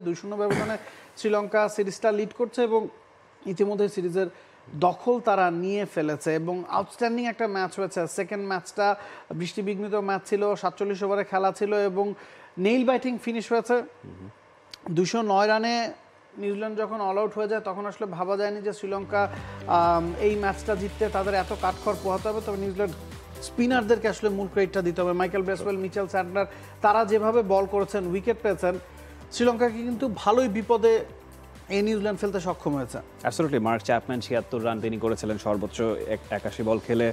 2-0 ব্যবধানে শ্রীলঙ্কা সিরিজটা লিড করছে এবং ইতিমধ্যে সিরিজের দখল তারা নিয়ে ফেলেছে এবং আউটস্ট্যান্ডিং একটা ম্যাচ হয়েছে। সেকেন্ড ম্যাচটা বৃষ্টিবিঘ্নিত ম্যাচ ছিল, 47 ওভারে খেলা ছিল এবং নেইল বাইটিং ফিনিশ হয়েছে। 209 রানে নিউজিল্যান্ড যখন অল আউট হয়ে যায় তখন আসলে ভাবা যায়নি যে শ্রীলঙ্কা এই ম্যাচটা জিততে তাদের এত কাঠখড় পোহাতে হবে। তবে নিউজিল্যান্ড স্পিনারদেরকে আসলে মূল ক্রেডিটটা দিতে হবে। মাইকেল ব্রেসওয়েল, মিচেল স্যান্টনার তারা যেভাবে বল করেছেন, উইকেট পেয়েছেন, শ্রীলঙ্কাকে কিন্তু ভালোই বিপদে এই নিউজিল্যান্ড ফেলতে সক্ষম হয়েছে। অ্যাবসলিউটলি। মার্ক চ্যাপম্যান 76 রান তিনি করেছিলেন সর্বোচ্চ 81 বল খেলে।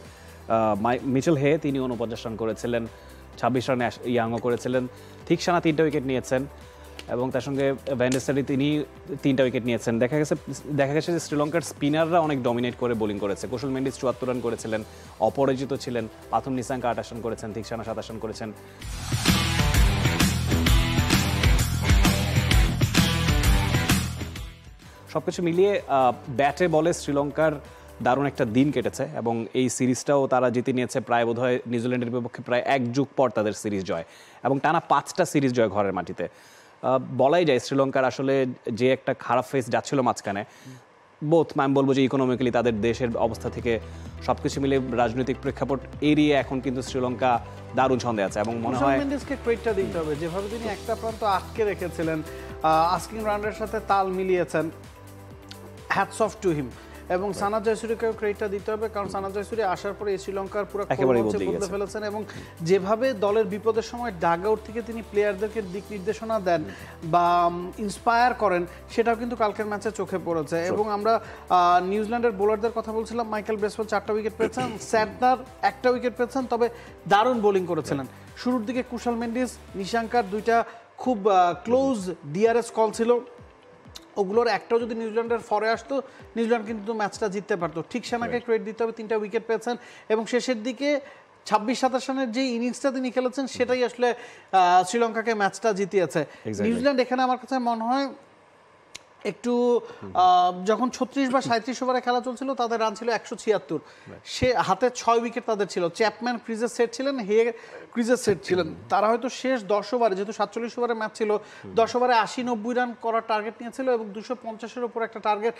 মিচেল হে তিনি 49 রান করেছিলেন, 26 রানে ইয়াংও করেছিলেন। থিকসানা 3টা উইকেট নিয়েছেন এবং তার সঙ্গে ভ্যান্ডেসারি তিনি 3টা উইকেট নিয়েছেন। দেখা গেছে যে শ্রীলঙ্কার স্পিনাররা অনেক ডমিনেট করে বোলিং করেছে। কুশল মেন্ডিস 74 রান করেছিলেন, অপরাজিত ছিলেন। পাথুম নিসাঙ্কা 28 রান করেছেন, থিকসানা 27 রান করেছেন। সবকিছু মিলিয়ে ব্যাটে বলে শ্রীলঙ্কার দারুণ একটা দিন কেটেছে এবং এই সিরিজটাও তারা জিতে নিয়েছে প্রায় বোধহয় নিউজিল্যান্ডের বিপক্ষে প্রায় 1 যুগ পর তাদের সিরিজ জয় এবং টানা 5টা সিরিজ জয় ঘরের মাটিতে। বলাই যায় শ্রীলঙ্কার আসলে যে একটা খারাপ ফেস যাচ্ছিল মাঝখানে, আমি বলবো যে ইকোনমিক্যালি তাদের দেশের অবস্থা থেকে সবকিছু মিলে রাজনৈতিক প্রেক্ষাপট এড়িয়ে এখন কিন্তু শ্রীলঙ্কা দারুণ ছন্দে আছে এবং মনে হয় মেন্ডিসকে ক্রেডিটটা দিতে হবে। যেভাবে তিনি একটা প্রান্ত আটকে রেখেছিলেন, আস্কিং রানের সাথে তাল মিলিয়েছেন, হ্যাটস অফ টু হিম। এবং সানাদ জয়সূরিকেও ক্রেডিটটা দিতে হবে, কারণ সানাদ জয়সূরি আসার পরে শ্রীলঙ্কার পুরো বদলে ফেলেছেন এবং যেভাবে দলের বিপদের সময় ডাগ আউট থেকে তিনি প্লেয়ারদেরকে দিক নির্দেশনা দেন বা ইন্সপায়ার করেন, সেটাও কিন্তু কালকের ম্যাচে চোখে পড়েছে। এবং আমরা নিউজিল্যান্ডের বোলারদের কথা বলছিলাম, মাইকেল ব্রেসওয়েল 4টা উইকেট পেয়েছেন, স্যান্টনার 1টা উইকেট পেয়েছেন, তবে দারুণ বোলিং করেছিলেন। শুরুর দিকে কুশল মেন্ডিস, নিশাঙ্কার 2টা খুব ক্লোজ ডিআরএস কল ছিল, ওগুলোর একটাও যদি নিউজিল্যান্ডের ফরে আসতো নিউজিল্যান্ড কিন্তু ম্যাচটা জিততে পারতো। ঠিক সেনাকে ক্রেডিট দিতে হবে, 3টা উইকেট পেয়েছেন এবং শেষের দিকে 26-27 রানের যে ইনিংসটা তিনি খেলেছেন সেটাই আসলে শ্রীলঙ্কাকে ম্যাচটা জিতিয়েছে। নিউজিল্যান্ড এখানে আমার কাছে মনে হয় একটু যখন 36 বা 37 ওভারে খেলা চলছিল তাদের রান ছিল 176, সে হাতে 6 উইকেট তাদের ছিল। চ্যাপম্যান ক্রিজের সেট ছিলেন, হে ক্রিজের সেট ছিলেন। তারা হয়তো শেষ 10 ওভারে, যেহেতু 47 ওভারের ম্যাচ ছিল, 10 ওভারে 80-90 রান করার টার্গেট নিয়েছিল এবং 250-এর উপর একটা টার্গেট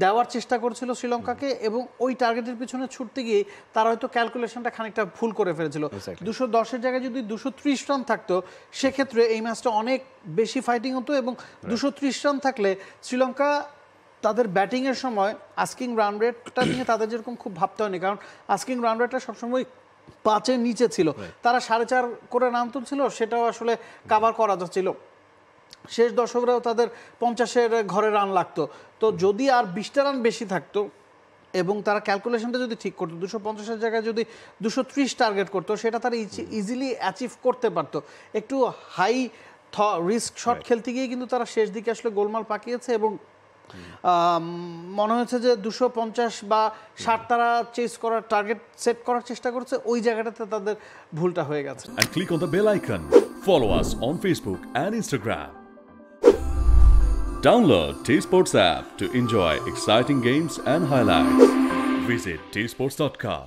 দেওয়ার চেষ্টা করছিল শ্রীলঙ্কাকে এবং ওই টার্গেটের পিছনে ছুটতে গিয়ে তারা হয়তো ক্যালকুলেশনটা খানিকটা ভুল করে ফেলেছিল। 210-এর জায়গায় যদি 230 রান থাকতো সেক্ষেত্রে এই ম্যাচটা অনেক বেশি ফাইটিং হতো এবং 230 রান থাকলে শ্রীলঙ্কা তাদের ব্যাটিংয়ের সময় আস্কিং রান রেটটা নিয়ে তাদের যেরকম খুব ভাবতে হয়নি, কারণ আস্কিং রান রেটটা সবসময় 5-এর নিচে ছিল। তারা 4.5 করে রান তুলছিল, সেটাও আসলে কাভার করা যাচ্ছিল। শেষ 10 ওভারেও তাদের 50-এর ঘরে রান লাগতো। তো যদি আর 20টা রান বেশি থাকতো এবং তারা ক্যালকুলেশনটা যদি ঠিক করতো, 250-এর জায়গায় যদি 230 টার্গেট করতো, সেটা তারা ইজিলি অ্যাচিভ করতে পারতো। একটু হাই রিস্ক শট খেলতে গিয়ে কিন্তু তারা শেষ দিকে আসলে গোলমাল পাকিয়েছে এবং মনে হয়েছে যে 250 বা 60 তারা চেস করার টার্গেট সেট করার চেষ্টা করছে, ওই জায়গাটাতে তাদের ভুলটা হয়ে গেছে। And click on the bell icon. Follow us on Facebook and Instagram. Download T-Sports app to enjoy exciting games and highlights. Visit tsports.com.